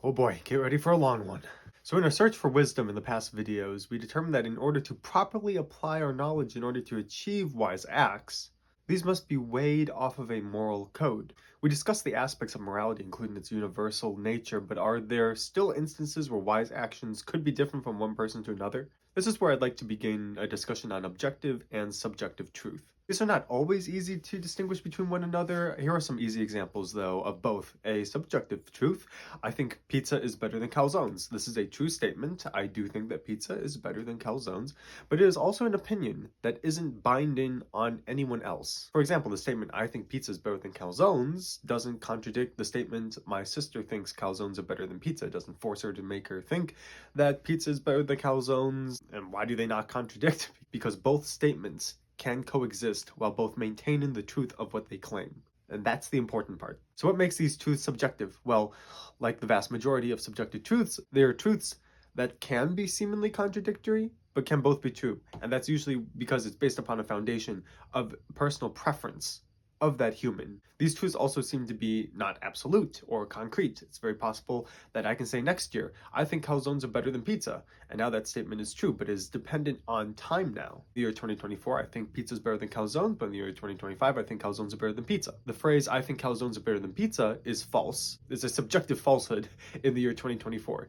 Oh boy, get ready for a long one. So in our search for wisdom in the past videos, we determined that in order to properly apply our knowledge in order to achieve wise acts, these must be weighed off of a moral code. We discussed the aspects of morality, including its universal nature, but are there still instances where wise actions could be different from one person to another? This is where I'd like to begin a discussion on objective and subjective truth. These are not always easy to distinguish between one another. Here are some easy examples, though, of both. A subjective truth: I think pizza is better than calzones. This is a true statement. I do think that pizza is better than calzones, but it is also an opinion that isn't binding on anyone else. For example, the statement, I think pizza is better than calzones, doesn't contradict the statement, my sister thinks calzones are better than pizza. It doesn't force her to make her think that pizza is better than calzones. And why do they not contradict? Because both statements can coexist while both maintaining the truth of what they claim. And that's the important part. So what makes these truths subjective? Well, like the vast majority of subjective truths, they are truths that can be seemingly contradictory, but can both be true. And that's usually because it's based upon a foundation of personal preference of that human. These truths also seem to be not absolute or concrete. It's very possible that I can say next year, I think calzones are better than pizza. And now that statement is true, but is dependent on time now. The year 2024, I think pizza is better than calzones, but in the year 2025, I think calzones are better than pizza. The phrase, I think calzones are better than pizza, is false. It's a subjective falsehood in the year 2024.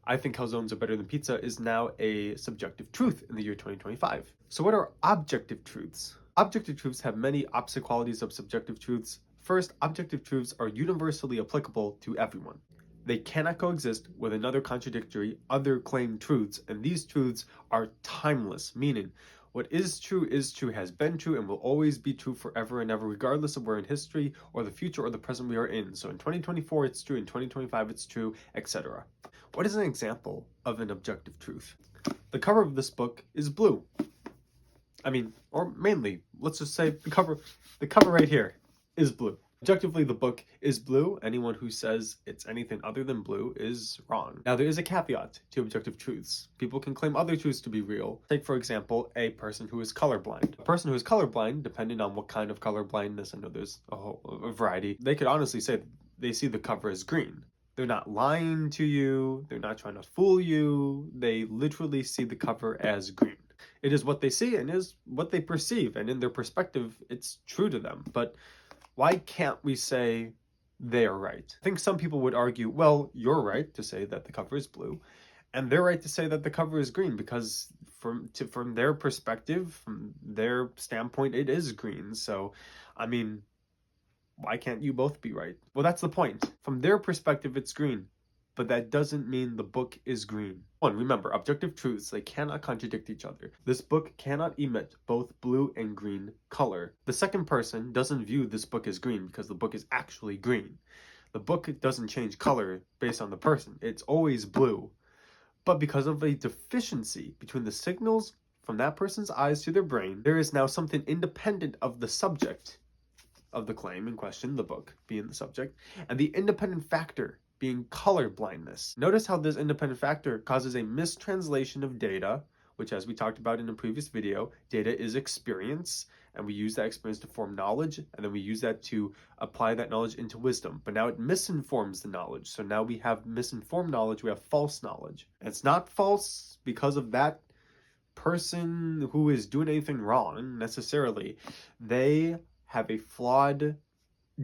I think calzones are better than pizza is now a subjective truth in the year 2025. So what are objective truths? Objective truths have many opposite qualities of subjective truths. First, objective truths are universally applicable to everyone. They cannot coexist with another contradictory, other claimed truths, and these truths are timeless, meaning what is true, has been true, and will always be true forever and ever, regardless of where in history or the future or the present we are in. So in 2024 it's true, in 2025 it's true, etc. What is an example of an objective truth? The cover of this book is blue. Or mainly, let's just say the cover right here is blue. Objectively, the book is blue. Anyone who says it's anything other than blue is wrong. Now, there is a caveat to objective truths. People can claim other truths to be real. Take, for example, a person who is colorblind. A person who is colorblind, depending on what kind of colorblindness, I know there's a variety, they could honestly say they see the cover as green. They're not lying to you. They're not trying to fool you. They literally see the cover as green. It is what they see and is what they perceive, and in their perspective, it's true to them. But why can't we say they are right? I think some people would argue, well, you're right to say that the cover is blue, and they're right to say that the cover is green, because from their perspective, from their standpoint, it is green. So, why can't you both be right? Well, that's the point. From their perspective, it's green. But that doesn't mean the book is green. One, remember, objective truths, they cannot contradict each other. This book cannot emit both blue and green color. The second person doesn't view this book as green because the book is actually green. The book doesn't change color based on the person. It's always blue. But because of a deficiency between the signals from that person's eyes to their brain, there is now something independent of the subject of the claim in question, the book being the subject, and the independent factor being color blindness. Notice how this independent factor causes a mistranslation of data, which, as we talked about in a previous video, data is experience, and we use that experience to form knowledge, and then we use that to apply that knowledge into wisdom. But now it misinforms the knowledge. So now we have misinformed knowledge, we have false knowledge. And it's not false because of that person who is doing anything wrong necessarily. They have a flawed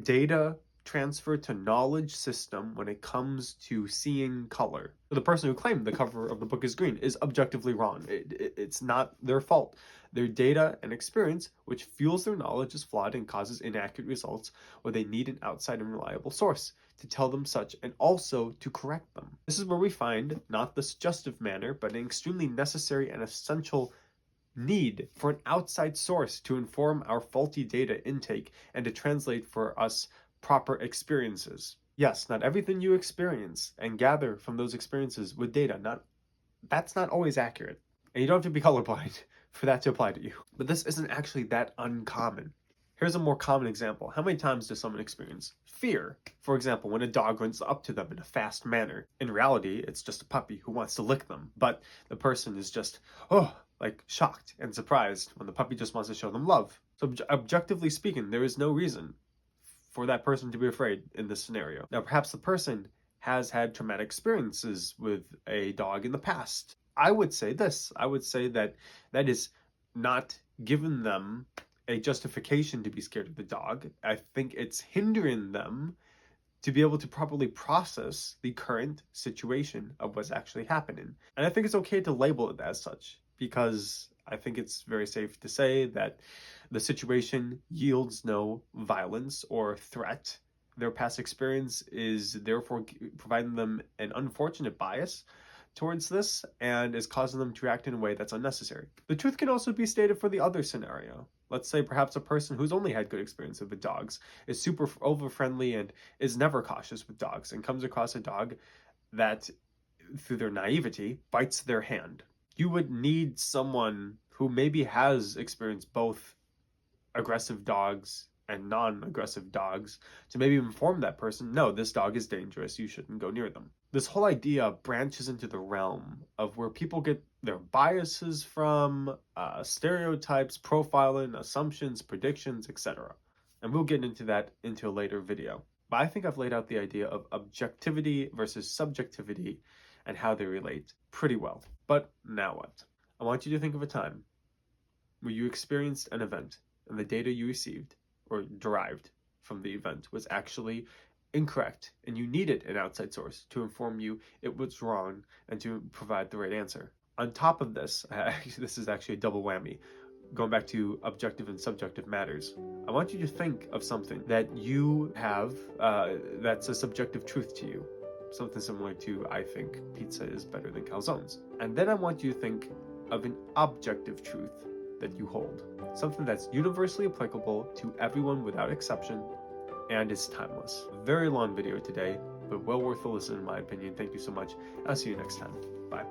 data transfer to knowledge system when it comes to seeing color. The person who claimed the cover of the book is green is objectively wrong. It's not their fault. Their data and experience, which fuels their knowledge, is flawed and causes inaccurate results, where they need an outside and reliable source to tell them such and also to correct them. This is where we find not the suggestive manner, but an extremely necessary and essential need for an outside source to inform our faulty data intake and to translate for us proper experiences. Yes, not everything you experience and gather from those experiences with data, that's not always accurate. And you don't have to be colorblind for that to apply to you. But this isn't actually that uncommon. Here's a more common example. How many times does someone experience fear? For example, when a dog runs up to them in a fast manner. In reality, it's just a puppy who wants to lick them, but the person is just, shocked and surprised when the puppy just wants to show them love. So objectively speaking, there is no reason for that person to be afraid in this scenario. Now, perhaps the person has had traumatic experiences with a dog in the past. I would say this. I would say that that is not given them a justification to be scared of the dog. I think it's hindering them to be able to properly process the current situation of what's actually happening. And I think it's okay to label it as such, because I think it's very safe to say that the situation yields no violence or threat. Their past experience is therefore providing them an unfortunate bias towards this and is causing them to act in a way that's unnecessary. The truth can also be stated for the other scenario. Let's say perhaps a person who's only had good experience with dogs is super over friendly and is never cautious with dogs and comes across a dog that, through their naivety, bites their hand. You would need someone who maybe has experienced both aggressive dogs and non-aggressive dogs to maybe inform that person, no, this dog is dangerous, you shouldn't go near them. This whole idea branches into the realm of where people get their biases from, stereotypes, profiling, assumptions, predictions, etc. And we'll get into that into a later video. But I think I've laid out the idea of objectivity versus subjectivity and how they relate pretty well. But now what? I want you to think of a time where you experienced an event and the data you received or derived from the event was actually incorrect, and you needed an outside source to inform you it was wrong and to provide the right answer. On top of this, this is actually a double whammy. Going back to objective and subjective matters, I want you to think of something that you have that's a subjective truth to you. Something similar to, I think pizza is better than calzones. And then I want you to think of an objective truth that you hold. Something that's universally applicable to everyone without exception and is timeless. Very long video today, but well worth the listen in my opinion. Thank you so much. I'll see you next time. Bye.